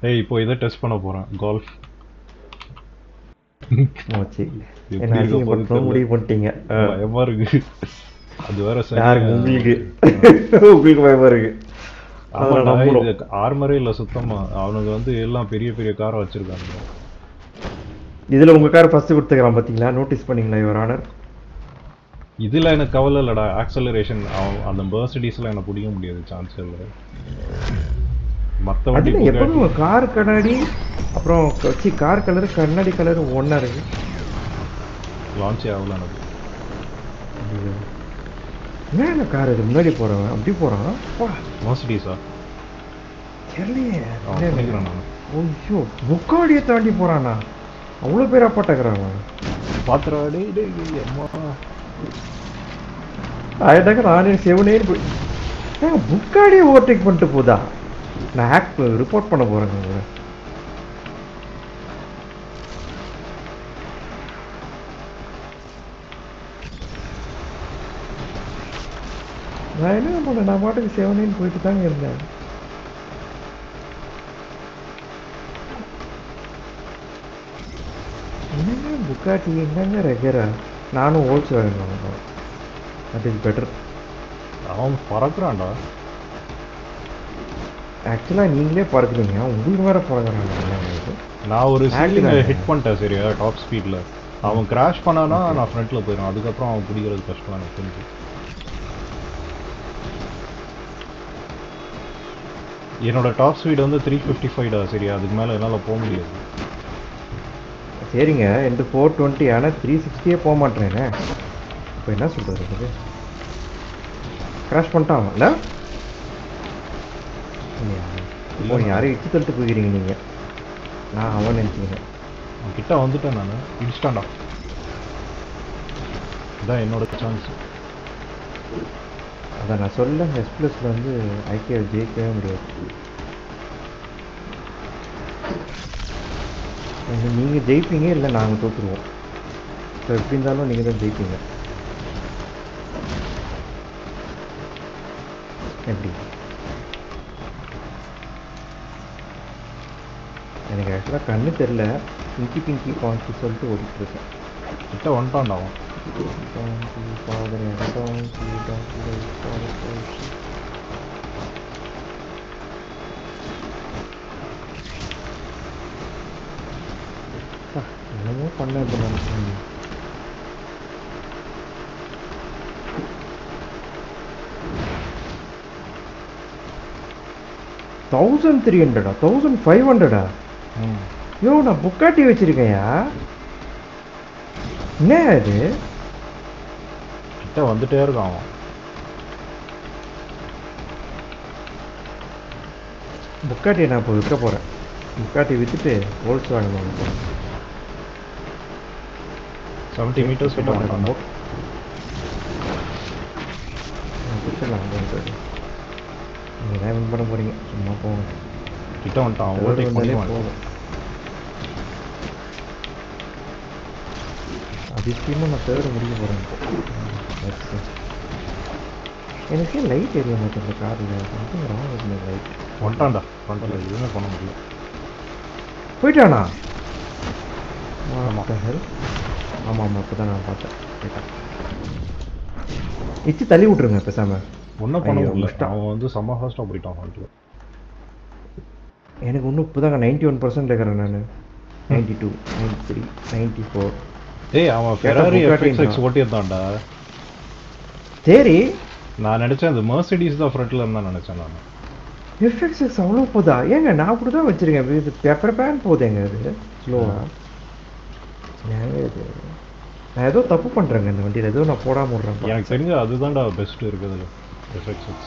ஏய் இப்போ இதை டெஸ்ட் பண்ண போறேன் கோல்ஃப் மோச்சி எப்படி என்ன இருக்க போகுது அசிங்கப்படுத்தணும் முடிவு பண்ணிட்டீங்க பயமா இருக்கு அது வேற சரியா யாருக்கு உங்களுக்கு உங்களுக்கு பயமா இருக்கு ஆமாடா இது ஆர்மரே இல்ல சுத்தமா அவனுக்கு வந்து எல்லாம் பெரிய பெரிய காரை வச்சிருக்காங்க இதுல உங்க கார் ஃபர்ஸ்ட் கொடுத்துக்கிறான் பாத்தீங்களா நோட்டீஸ் பண்ணீங்களா யுவர் ஆனர் இதுல எனக்கு கவலை இல்லடா ஆக்சலரேஷன் அந்த மெர்சிடிஸ்ல எனக்கு பிடிக்க முடியாது சான்ஸ் இல்லை மற்ற வண்டி எப்பவும் கார் கண்ணாடி அப்புறம் கார் கலர் கண்ணாடி கலர் ஒன்னா இருக்கு லான்ச் ஆகல எனக்கு என்ன கார் இது முன்னாடி போறவன் அப்படி போறான் மெர்சிடிஸா தெரியலையே நான் ஐயோ புக்காடியை தாண்டி போறானா அவ்வளோ பேர் அப்பாட்டக்கிறாங்க பாத்திராடே அம்மா ஆயிட்டாக்க நானே செவனேன்னு போய் புக்காடியை ஓவர்டேக் பண்ணிட்டு போதா நான் ஹேக் ரிப்போர்ட் பண்ண போறேங்க நான் என்ன பண்ணேன் நான் பாட்டுக்கு செவனேன்னு போயிட்டு தாங்க இருந்தேன் என்னங்க புக்காட்டி என்னங்க ரெகரா நானும் ஓல்ஸ் வாங்கணும் தட் இஸ் பெட்டர் அவன் பறக்குறான்டா ஆக்சுவலாக நீங்களே பறக்குறீங்க உங்களுக்கு வேற பறக்குறாங்க நான் ஒரு சீலிங்கை ஹிட் பண்ணிட்டேன் சரியா டாப் ஸ்பீடில் அவன் கிராஷ் பண்ணானா நான் ஃப்ரண்ட்டில் போயிடும் அதுக்கப்புறம் அவன் பிடிக்கிறது கஷ்டம் எனக்கு தெரிஞ்சு என்னோட டாப் ஸ்பீடு வந்து 355டா சரியா அதுக்கு மேலே என்னால் போக முடியாது சரிங்க எந்த 420 ஆனால் 360 போக மாட்டேறேனே இப்போ என்ன சொல்கிறது கிராஷ் பண்ணிட்டாங்கல்ல இப்போ யாரையும் இட்டு தள்ளிட்டு போகிறீங்க நீங்கள் நான் அவன் நினச்சிக்கிறேன் அவன் கிட்ட வந்துட்டேன் நான் இன்ஸ்டாண்டா இதான் என்னோட சான்ஸ் அதை நான் சொல்ல எஸ்பிளஸில் வந்து ஐக்கிய ஜெயிக்கவே முடியாது நீங்கள் ஜெயிப்பீங்க இல்லை நாங்கள் தோற்றுருவோம் ஸோ எப்படி இருந்தாலும் நீங்கள் தான் ஜெயிப்பீங்க எப்படி எனக்கு ஆக்சுவலாக கண்ணு தெரில பிங்கி பிங்கி பாங்கி சொல்லிட்டு ஓடிட்டுருக்கேன் கிட்ட வந்துட்டான்டாவும் என்னமோ பண்ண 1300 1500 யோ நான் புக்காட்டி வச்சிருக்கேன்யா என்ன அது கிட்ட வந்துட்டே இருக்கான் அவன் புக்காட்டியை நான் இப்போ விற்க போகிறேன் புக்காட்டி விற்றுட்டு ஹோல்ஸ் வாங்கணும் 70 meters கிட்ட வந்துட்டான் விற்றுலாம் நீங்கள் தான் வின் பண்ண போகிறீங்க சும்மா போங்க கிட்ட வந்துட்டான் ஓவர்டேக் பண்ணி போகும் அதிசயமாக நான் தேட முடிய போகிறேன் எனக்கு லைட் எரிய மாட்டேன் இந்த காரில் சம்திங் ராங் வித் லைட் வந்துட்டான்டா ஃப்ரண்ட்டில் எதுவுமே பண்ண முடியல போயிட்டானா ஆமாம் ஆமாம் இப்போ தான் நான் பார்த்தேன் போயிட்டான் இச்சு தள்ளி விட்ருங்க பேசாமல் ஒன்றும் பண்ண முடியல அவன் வந்து செம்ம ஃபாஸ்ட்டாக போயிட்டான் ஃப்ரண்ட்டில் எனக்கு இன்னும் இப்போ தாங்க 91% இருக்கிறேன் நான் 92 93 94 ஏய் அவன் ஃபெராரி FXX ஓட்டியிருந்தான்டா சரி நான் நினச்சேன் அந்த மெர்சிடிஸ் தான் ஃப்ரண்ட்டில் இருந்தால் நினச்சேன் நான் FXX அவ்வளோ போதா ஏங்க நான் கூட தான் வச்சுருக்கேன் இது பேப்பர் பேன் போதேங்க அது ஸ்லோவாக ஏங்க இது நான் ஏதோ தப்பு பண்ணுறேங்க இந்த வண்டியில் ஏதோ நான் போடாமல் விட்றேன் எனக்கு தெரிஞ்ச அதுதான்டா பெஸ்ட்டு இருக்குதுல FXX